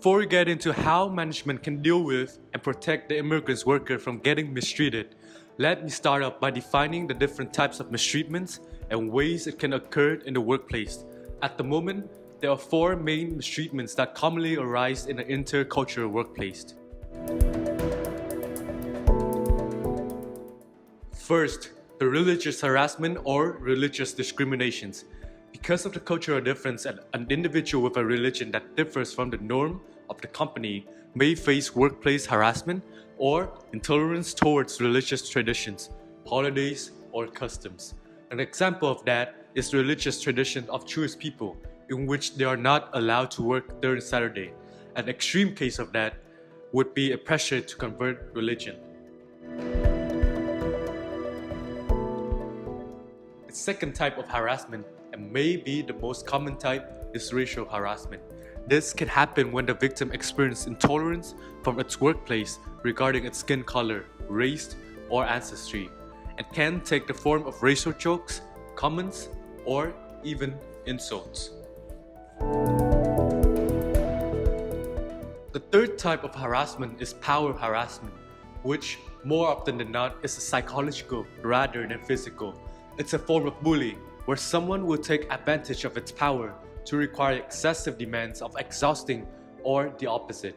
Before we get into how management can deal with and protect the immigrant worker from getting mistreated, let me start off by defining the different types of mistreatments and ways it can occur in the workplace. At the moment, there are four main mistreatments that commonly arise in an intercultural workplace. First, the religious harassment or religious discriminations. Because of the cultural difference, an individual with a religion that differs from the norm of the company may face workplace harassment or intolerance towards religious traditions, holidays, or customs. An example of that is the religious tradition of Jewish people, in which they are not allowed to work during Saturday. An extreme case of that would be a pressure to convert religion. The second type of harassment, and maybe the most common type, is racial harassment. This can happen when the victim experiences intolerance from its workplace regarding its skin color, race, or ancestry, and can take the form of racial jokes, comments, or even insults. The third type of harassment is power harassment, which more often than not is psychological rather than physical. It's a form of bullying where someone will take advantage of its power to require excessive demands of exhausting or the opposite,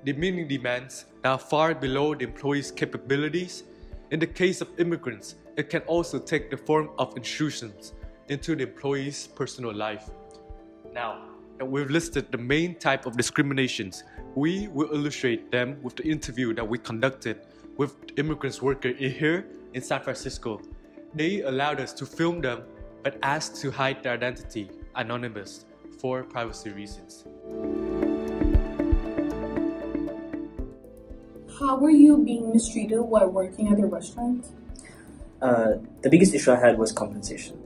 demeaning demands that are far below the employee's capabilities. In the case of immigrants, it can also take the form of intrusions into the employee's personal life. Now that we've listed the main type of discriminations, we will illustrate them with the interview that we conducted with immigrants workers here in San Francisco. They allowed us to film them but asked to hide their identity, anonymous, for privacy reasons. How were you being mistreated while working at the restaurant? The biggest issue I had was compensation.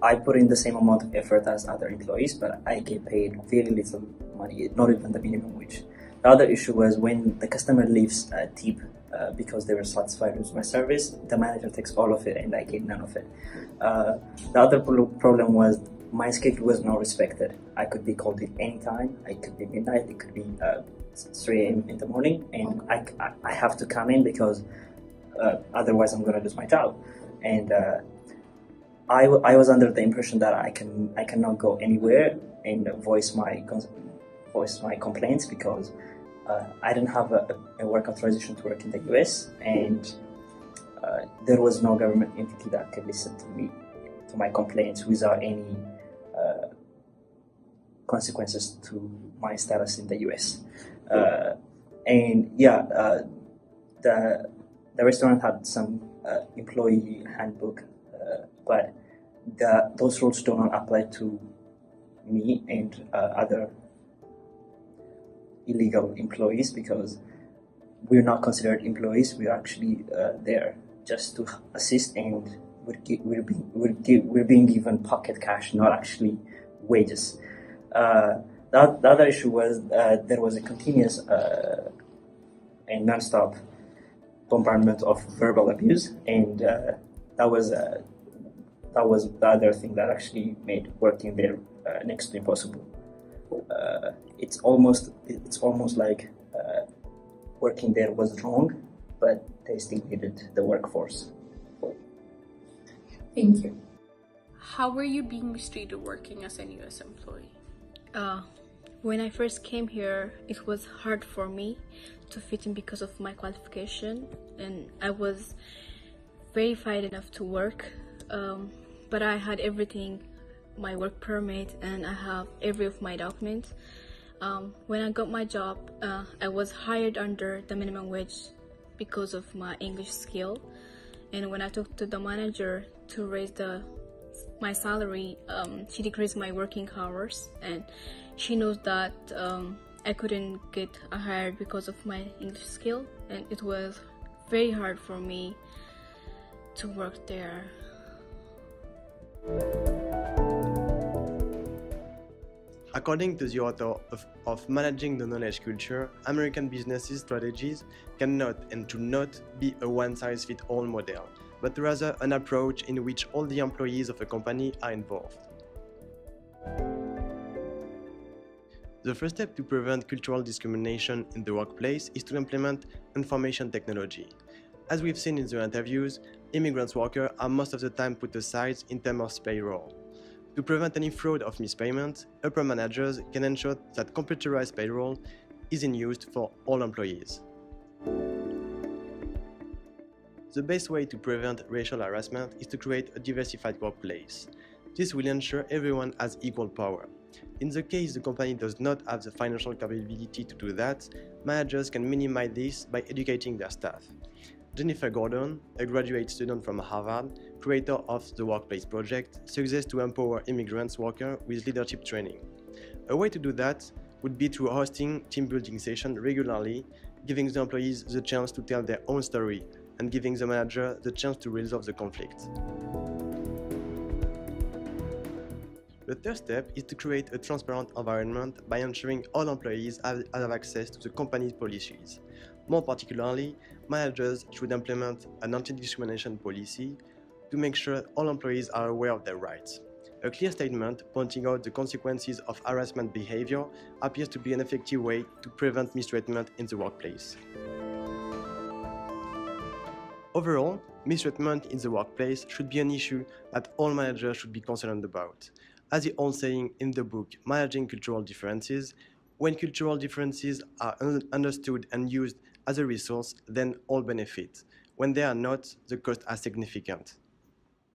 I put in the same amount of effort as other employees, but I get paid very little money, not even the minimum wage. The other issue was when the customer leaves a tip because they were satisfied with my service, the manager takes all of it and I get none of it. The other problem was my schedule was not respected. I could be called at any time. It could be midnight, it could be 3 a.m. in the morning, and I have to come in because otherwise I'm going to lose my job. And I was under the impression that I cannot go anywhere and voice my complaints because I didn't have a work authorization to work in the US, and there was no government entity that could listen to my complaints without any consequences to my status in the US. The restaurant had some employee handbook, but those rules do not apply to me and other illegal employees because we're not considered employees. We're actually there just to assist, and we're being given pocket cash, not actually wages. The other issue was there was a continuous and non-stop bombardment of verbal abuse, and that was the other thing that actually made working there next to impossible. It's almost like working there was wrong, but they still needed the workforce. Thank you. How were you being mistreated working as an US employee? When I first came here, it was hard for me to fit in because of my qualification, and I was verified enough to work, but I had everything, my work permit, and I have every of my documents. When I got my job, I was hired under the minimum wage because of my English skill, and when I talked to the manager to raise my salary, she decreased my working hours, and she knows that I couldn't get hired because of my English skill, and it was very hard for me to work there. According to the author of Managing the Knowledge Culture, American businesses' strategies cannot and do not be a one-size-fits-all model, but rather an approach in which all the employees of a company are involved. The first step to prevent cultural discrimination in the workplace is to implement information technology. As we've seen in the interviews, immigrants workers are most of the time put aside in terms of payroll. To prevent any fraud of mispayment, upper managers can ensure that computerized payroll is in use for all employees. The best way to prevent racial harassment is to create a diversified workplace. This will ensure everyone has equal power. In the case the company does not have the financial capability to do that, managers can minimize this by educating their staff. Jennifer Gordon, a graduate student from Harvard, creator of the Workplace Project, suggests to empower immigrants workers with leadership training. A way to do that would be through hosting team-building sessions regularly, giving the employees the chance to tell their own story and giving the manager the chance to resolve the conflict. The third step is to create a transparent environment by ensuring all employees have access to the company's policies. More particularly, managers should implement an anti-discrimination policy to make sure all employees are aware of their rights. A clear statement pointing out the consequences of harassment behavior appears to be an effective way to prevent mistreatment in the workplace. Overall, mistreatment in the workplace should be an issue that all managers should be concerned about. As the old saying in the book, Managing Cultural Differences, when cultural differences are understood and used as a resource, then all benefit. When they are not, the costs are significant.